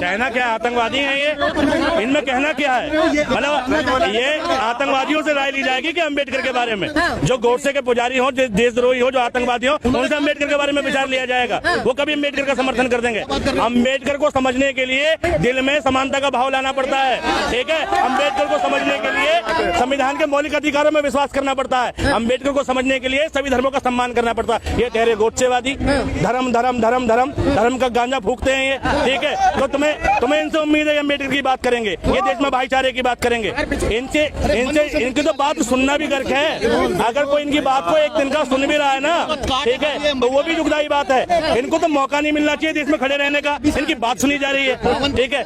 कहना क्या है, आतंकवादी हैं ये, इनमें कहना क्या है? मतलब ये आतंकवादियों से राय ली जाएगी कि अम्बेडकर के बारे में? जो गोडसे के पुजारी हो, देशद्रोही हो, जो आतंकवादी हो, उनसे अम्बेडकर के बारे में विचार लिया जाएगा? वो कभी अम्बेडकर का समर्थन कर देंगे? अम्बेडकर को समझने के लिए दिल में समानता का भाव लाना पड़ता है, ठीक है? अम्बेडकर को समझने के लिए संविधान के मौलिक अधिकारों में विश्वास करना पड़ता है। अम्बेडकर को समझने के लिए सभी धर्मों का सम्मान करना पड़ता है। ये ठहरे गोडसेवादी, धर्म धर्म धर्म धर्म धर्म का गांजा फूकते हैं ये, ठीक है? तो तुम्हें इनसे उम्मीद है अम्बेडकर की बात करेंगे, ये देश में भाईचारे की बात करेंगे? इनकी तो बात सुनना भी गर्क है। अगर कोई इनकी बात को एक दिन का सुन भी रहा है ना, ठीक है, तो वो भी दुखदाई बात है। इनको तो मौका नहीं मिलना चाहिए देश में खड़े रहने का। इनकी बात सुनी जा रही है, ठीक है?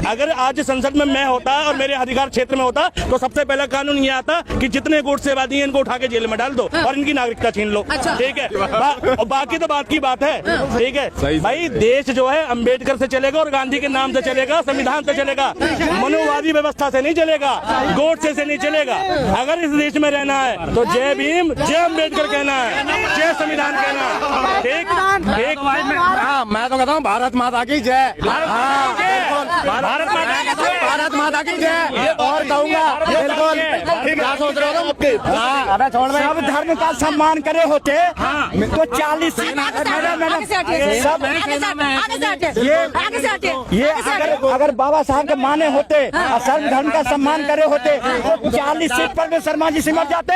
अगर आज संसद में मैं होता और मेरे अधिकार क्षेत्र में होता तो सबसे पहला कानून ये आता कि जितने गोडसेवादी हैं इनको उठा के जेल में डाल दो और इनकी नागरिकता छीन लो, ठीक है? बाकी तो बात की बात है, ठीक है? भाई देश जो है अम्बेडकर से चलेगा और गांधी के नाम से चलेगा, संविधान से चलेगा, मनुवादी व्यवस्था से नहीं चलेगा, गोडसे से नहीं चलेगा। अगर इस देश में रहना है तो जय भीम, जय अम्बेडकर कहना है, जय संविधान कहना है, ठीक? मैं तो कहता हूँ भारत माता की जय, भारत माता की जय। और कहूँगा बिल्कुल, क्या सोच रहे हो तुम? सब धर्म का सम्मान करे होते तो 40 ये अगर बाबा साहब के माने होते और सर्व धर्म का सम्मान करे होते तो 40 सीट पर भी शर्मा जी सिमट जाते,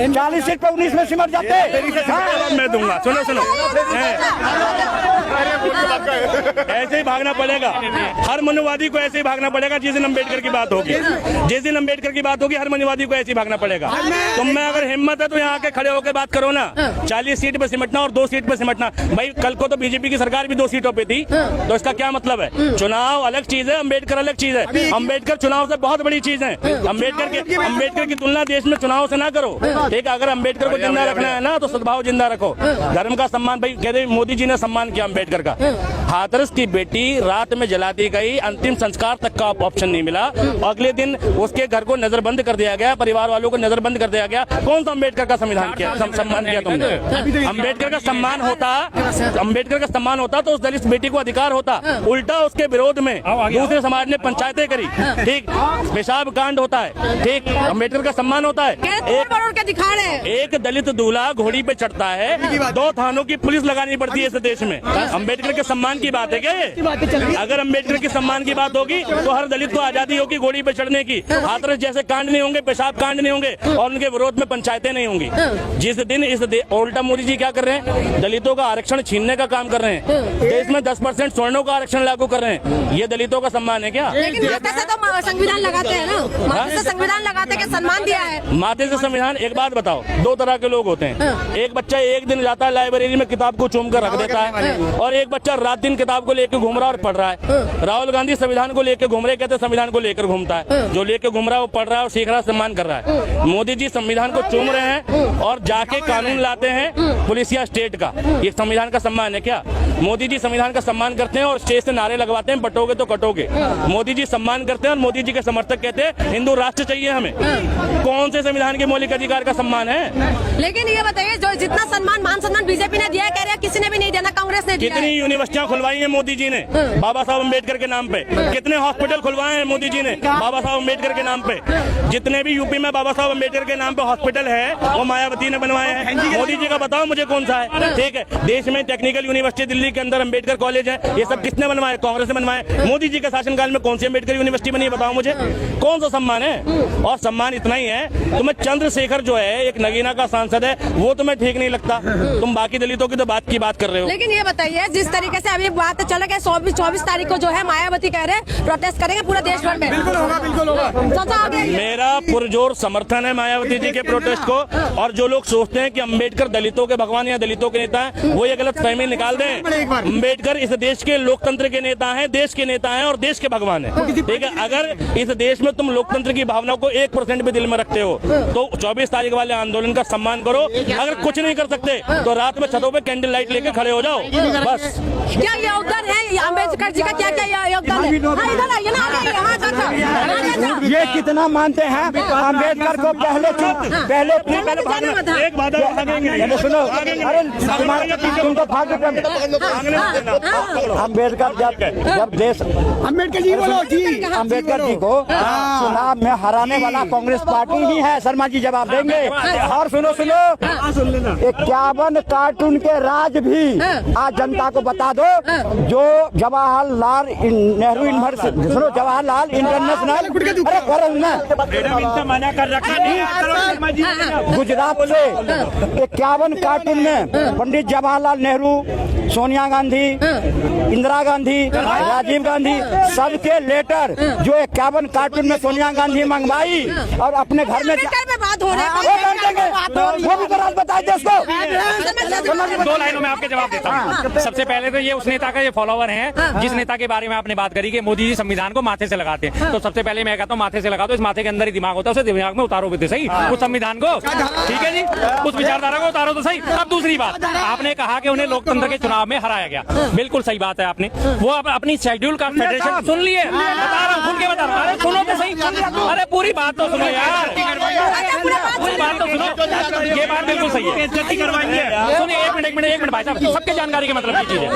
40 सीट पर 19 में सिमट जाते। मैं दूंगा, सुनो ऐसे ही भागना पड़ेगा हर मनुवादी को, ऐसे ही भागना पड़ेगा। जिस दिन अम्बेडकर की बात होगी, जिस दिन अम्बेडकर की बात होगी, हर मनुवादी को ऐसे ही भागना पड़ेगा। तुम में अगर हिम्मत है तो यहाँ आके खड़े होकर बात करो ना। 40 सीट पे सिमटना और 2 सीट पे सिमटना, भाई कल को तो बीजेपी की सरकार भी 2 सीटों पे थी, तो इसका क्या मतलब है? चुनाव अलग चीज है, अम्बेडकर अलग चीज है। अम्बेडकर चुनाव से बहुत बड़ी चीज है। अम्बेडकर की तुलना देश में चुनाव से ना करो, ठीक है? अगर अम्बेडकर को जिंदा रखना है ना तो सद्भाव जिंदा रखो, धर्म का सम्मान। भाई कहते मोदी जी ने सम्मान किया अम्बेडकर का। हाथरस की बेटी रात में जला दी गई, अंतिम संस्कार तक का ऑप्शन नहीं मिला, अगले दिन उसके घर को नजरबंद कर दिया गया, परिवार वालों को नजरबंद कर दिया गया। कौन सा अम्बेडकर का संविधान किया, सम्मान किया तुमने? अम्बेडकर का सम्मान होता तो उस दलित बेटी को अधिकार होता। उल्टा उसके विरोध में दूसरे समाज ने पंचायतें करी, ठीक? पेशाब कांड होता है, ठीक? अम्बेडकर का सम्मान होता है। एक दलित दूल्हा घोड़ी पे चढ़ता है, 2 थानों की पुलिस लगानी पड़ती है इस देश में। अम्बेडकर के सम्मान की बात है क्या ये? अगर अम्बेडकर के सम्मान की बात होगी तो हर दलित को आजादी होगी घोड़ी पे चढ़ने की। हाथरस जैसे कांड नहीं होंगे, पेशाब कांड नहीं होंगे और उनके विरोध में पंचायतें नहीं होंगी। जिस दिन उल्टा मोदी जी क्या कर रहे हैं? दलितों का आरक्षण छीनने का काम कर रहे हैं। देश में 10% स्वर्णों का आरक्षण लागू कर रहे हैं। ये दलितों का सम्मान है क्या? लेकिन माथे से तो संविधान लगाते हैं ना, माथे से संविधान लगाते के सम्मान दिया है। माथे से संविधान। एक बात बताओ, 2 तरह के लोग होते हैं। एक बच्चा एक दिन जाता है लाइब्रेरी में, किताब को चूम कर रख देता है, और एक बच्चा रात दिन किताब को लेकर घूम रहा और पढ़ रहा है। राहुल गांधी संविधान को लेकर घूम रहे, कहते संविधान को लेकर घूमता है। जो लेकर घूम रहा है वो पढ़ रहा है और सीख रहा है, सम्मान कर रहा है। मोदी जी संविधान को चूम रहे हैं और जाके कानून लाते हैं पुलिस या स्टेट का। ये संविधान का सम्मान है क्या? मोदी जी संविधान का सम्मान करते हैं और स्टेज से नारे लगवाते हैं, बटोगे तो कटोगे। मोदी जी सम्मान करते हैं और मोदी जी के समर्थक कहते हैं हिंदू राष्ट्र चाहिए हमें। कौन से संविधान के मौलिक अधिकार का सम्मान है? लेकिन ये बताइए, जो जितना सम्मान मान सम्मान बीजेपी ने दिया है, कह रहे हैं किसी ने भी नहीं देना, कांग्रेस ने दिया। कितनी यूनिवर्सिटियां खुलवाई हैं मोदी जी ने बाबा साहब अम्बेडकर के नाम पे? कितने हॉस्पिटल खुलवाए हैं मोदी जी ने बाबा साहब अम्बेडकर के नाम पे? जितने भी यूपी में बाबा साहब अम्बेडकर के नाम पे हॉस्पिटल है वो मायावती ने बनवाए हैं। मोदी जी का बताओ मुझे कौन सा है, ठीक है? देश में टेक्निकल यूनिवर्सिटी दिल्ली के अंदर अम्बेडकर कॉलेज है, ये सब किसने बनवाए? कांग्रेस ने बनवाए। मोदी जी के शासनकाल में कौन सी अम्बेडकर यूनिवर्सिटी बनी, बताओ मुझे। कौन सा सम्मान है? और सम्मान इतना ही है, तुम्हें चंद्रशेखर जो है एक नगीना का सांसद है, वो तुम्हें ठीक नहीं लगता। तुम बाकी दलितों की तो बात कर रहे हो। लेकिन ये बताइए, जिस तरीके से अभी बात चल रही है 24 तारीख को जो है मायावती कह रहे हैं प्रोटेस्ट करेंगे पूरे देश भर में। बिल्कुल होगा। मेरा पुरजोर समर्थन है मायावती जी के प्रोटेस्ट को। और जो लोग सोचते हैं कि अम्बेडकर दलितों के भगवान या दलितों के नेता हैं, वो ये गलत फहमी निकाल दें। अम्बेडकर इस देश के लोकतंत्र के नेता हैं, देश के नेता हैं और देश के भगवान हैं, ठीक है? अगर इस देश में तुम लोकतंत्र की भावना को 1% भी दिल में रखते हो तो 24 तारीख वाले आंदोलन का सम्मान करो। अगर कुछ नहीं कर सकते तो रात में छतों पे कैंडल लाइट लेके खड़े हो जाओ, बस। क्या योगदान है अम्बेडकर जी का? क्या योगदान है? ये कितना मानते हैं अम्बेडकर को? पहले एक बात भागेंगे, सुनो, अरे तुमको फालतू अम्बेडकर जब देश अम्बेडकर जी बोलो जी, अम्बेडकर जी को चुनाव में हराने वाला कांग्रेस पार्टी ही है। शर्मा जी जवाब देंगे। और सुनो 51 कार्टून के राज भी आज जनता को बता दो। जो जवाहरलाल नेहरू यूनिवर्सिटी, सुनो, जवाहरलाल इंटरनेशनल मना कर रखा नहीं। गुजरात से 51 कार्टून में पंडित जवाहरलाल नेहरू, सोनिया गांधी, इंदिरा गांधी, राजीव गांधी सबके लेटर जो 51 कार्टून में सोनिया गांधी मंगवाई और अपने घर में बात हो रही है, वो भी तो राज बताए देश को। 2 लाइनों में आपके जवाब देता हूँ। सबसे पहले तो ये उस नेता का ये फॉलोवर है जिस नेता के बारे में आपने बात करी कि मोदी जी संविधान को माथे से लगाते हैं। तो सबसे पहले मैं कहता हूँ माथे से लगा दो, इस माथे के अंदर ही दिमाग होता है, उसे दिमाग में उतारो भी तो सही उस संविधान को, ठीक है जी, उस विचारधारा को उतारो तो सही। अब दूसरी बात, आपने कहा कि उन्हें लोकतंत्र के चुनाव में हराया गया, बिल्कुल सही बात है। आपने वो अपनी शेड्यूल का फेडरेशन सुन लिए, बता रहा हूँ, खुल के बता रहा हूँ। अरे सुनो तो सही, अरे पूरी बात तो सुनो यार, पूरी बात तो सुनो, ये बात बिल्कुल सही है। सुनिए, एक मिनट भाई साहब, सबके जानकारी के मतलब ये चीज है,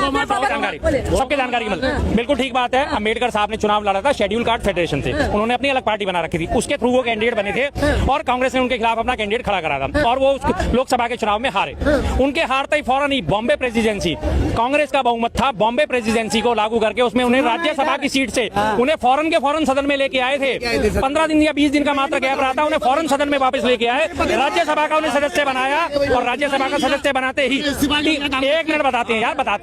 सबके जानकारी के मतलब बिल्कुल ठीक बात है। अम्बेडकर साहब ने चुनाव लड़ा था शेड्यूल कार्ड फेडरेशन से, उन्होंने अपनी अलग पार्टी बना रखी थी, उसके थ्रू वो कैंडिडेट बने थे और कांग्रेस ने उनके खिलाफ अपना कैंडिडेट खड़ा करा था और वो लोकसभा के चुनाव में हारे। उनके हारते ही फौरन ही बॉम्बे प्रेसिडेंसी, कांग्रेस का बहुमत था, बॉम्बे प्रेसिडेंसी को लागू करके उसमें उन्हें राज्यसभा की सीट से उन्हें फौरन के फौरन सदन में लेके आए थे। 15 दिन या 20 दिन का मात्र गैप रहा था, उन्हें फौरन सदन में वापस लेके आए, राज्यसभा का उन्हें सदस्य बनाया और राज्यसभा का सदस्य बनाते ही 1 मिनट बताते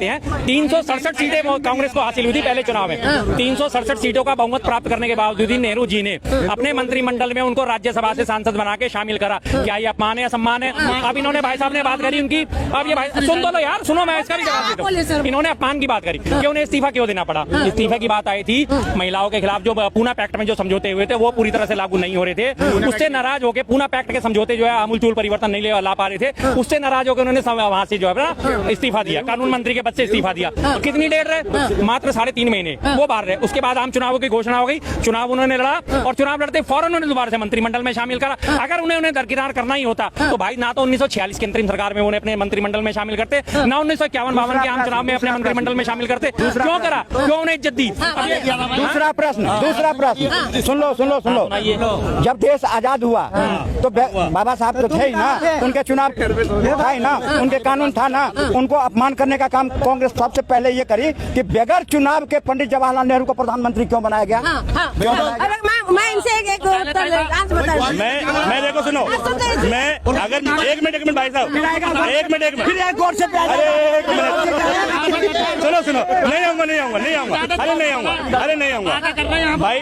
हैं 367 सीटें कांग्रेस को हासिल हुई थी पहले चुनाव में। 367 सीटों का बहुमत प्राप्त करने के बावजूद ही नेहरू जी ने अपने मंत्रिमंडल में उनको राज्यसभा से सांसद बना के शामिल करा। क्या ये अपमान है, सम्मान है? अब इन्होंने भाई साहब ने बात करी उनकी, अब ये भाई सुन दो यार, सुनो मैं इसका भी जवाब देता हूं। इन्होंने अपमान की बात करी कि उन्हें इस्तीफा क्यों देना पड़ा। इस्तीफे की बात आई थी, महिलाओं के खिलाफ जो पूना पैक्ट में जो समझौते हुए थे वो पूरी तरह से लागू नहीं हो रहे थे, उससे नाराज होकर पूना पैक्ट के समझौते जो है आमूलचूल परिवर्तन नहीं ला पा रहे थे, उससे नाराज होकर उन्होंने वहां से जो है इस्तीफा दिया, कानून मंत्री के पद से इस्तीफा दिया। कितनी देर रहे? मात्र 3.5 महीने वो बाहर रहे। उसके बाद आम चुनावों की घोषणा हो गई, चुनाव उन्होंने लड़ा और चुनाव लड़ते फौरन उन्होंने दोबारा से मंत्रिमंडल में शामिल करा। अगर उन्हें दरकिनार करना ही होता तो भाई ना तो 1946 की अंतरिम सरकार में उन्हें अपने मंत्रिमंडल में शामिल करते, ना 1951-52 के आम चुनाव में अपने मंत्रिमंडल में शामिल करते। क्यों करा? क्यों उन्हें इज्जत दी? दूसरा प्रश्न सुन लो। जब देश आजाद हुआ तो बाबा साहब तो थे ही ना, उनके चुनाव था ही ना, उनके कानून था ना, उनको अपमान करने का काम कांग्रेस सबसे पहले ये करी कि बगैर चुनाव के पंडित जवाहरलाल नेहरू को प्रधानमंत्री क्यों बनाया गया? मैं इनसे एक मैं देखो सुनो, मैं अगर 1 मिनट भाई साहब, 1 मिनट सुनो, नहीं आऊंगा भाई।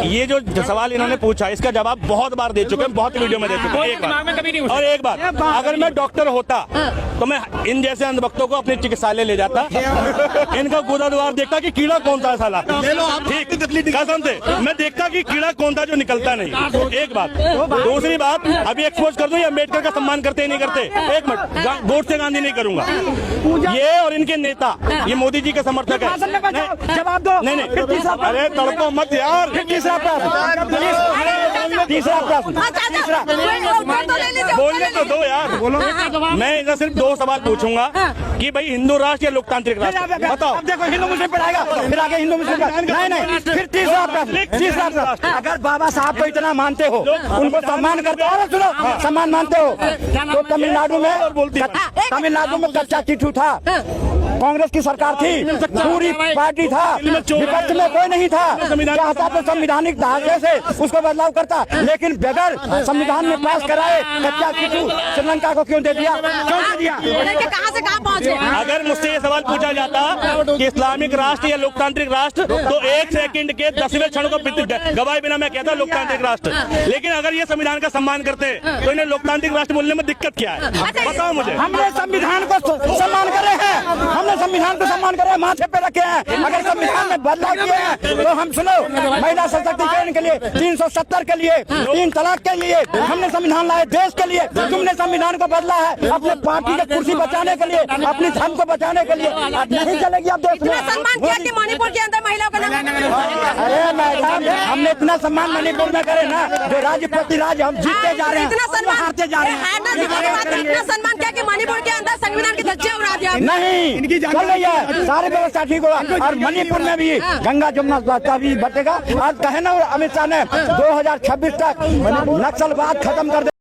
ये जो सवाल इन्होंने पूछा इसका जवाब बहुत बार दे चुके हैं, बहुत वीडियो में दे चुके हैं। और एक बात, अगर मैं डॉक्टर होता तो मैं इन जैसे अंधभक्तों को अपने चिकित्सालय ले जाता, इनका गोदा द्वार देखता कि कीड़ा कौन सा साला, ठीक कसम से मैं देखता कि कीड़ा कौन था जो निकलता नहीं। एक बात, दूसरी बात, अभी एक्सपोज कर दूं ये अम्बेडकर का सम्मान करते ही नहीं करते। 1 मिनट, वोट से गांधी नहीं करूंगा। ये और इनके नेता, ये मोदी जी के समर्थक है। जवाब दो। नहीं, अरे तड़पो मत यार। तीसरा प्रश्न बोलने तो दो यार, बोलो। मैं इधर सिर्फ 2 सवाल पूछूंगा कि भाई हिंदू राष्ट्र या लोकतांत्रिक राष्ट्र, बताओ। देखो हिंदू मुस्लिम पढ़ाएगा, फिर आगे हिंदू मुस्लिम नहीं, फिर तीसरा प्रश्न। अगर बाबा साहब को इतना मानते हो, उनको सम्मान करते हो, सुनो, सम्मान मानते हो तो तमिलनाडु में कच्चा चिट्ठू था, कांग्रेस की सरकार थी, पूरी पार्टी था, विपक्ष में कोई नहीं था, चाहता तो संवैधानिक ढांचे से उसको बदलाव करता, लेकिन बगैर संविधान में पास कराए कच्चा चिट्ठू श्रीलंका को क्यों दे दिया? कहाँ से कहाँ पहुँचे? अगर मुझसे ये सवाल पूछा जाता कि इस्लामिक राष्ट्र या लोकतांत्रिक राष्ट्र, तो 1 सेकंड के 10वें क्षण को गवाए बिना मैं कहता लोकतांत्रिक राष्ट्र। लेकिन अगर ये संविधान का सम्मान करते तो इन्हें लोकतांत्रिक राष्ट्र बोलने में दिक्कत क्या है? बताओ मुझे। हमने संविधान को सम्मान करे हैं, हमने हमने संविधान को सम्मान करे माथे पे रखे हैं। अगर संविधान में बदलाव किए हैं तो हम सुनो, महिला सशक्तिकरण के लिए 370 के लिए 3 तलाक के लिए हमने संविधान लाए देश के लिए। तुमने संविधान को बदला है अपने पार्टी के कुर्सी बचाने के लिए, अपनी धर्म को बचाने के लिए। नहीं चलेगी अब देश में। सम्मान किया कि मणिपुर के अंदर महिलाओं को अरे मैडम, हमने इतना सम्मान मणिपुर में करे ना, जो राज्य प्रति राज्य हम जीतते जा रहे हैं, इतना सम्मान हारते जा रहे हैं। इतना सम्मान किया कि मणिपुर के अंदर संविधान के धज्जे उड़ा दिया। नहीं चल रही है, सारी व्यवस्था ठीक होगा। और मणिपुर में भी गंगा जमुना भी बटेगा। आज कहे ना अमित शाह ने 2026 तक नक्सलवाद खत्म कर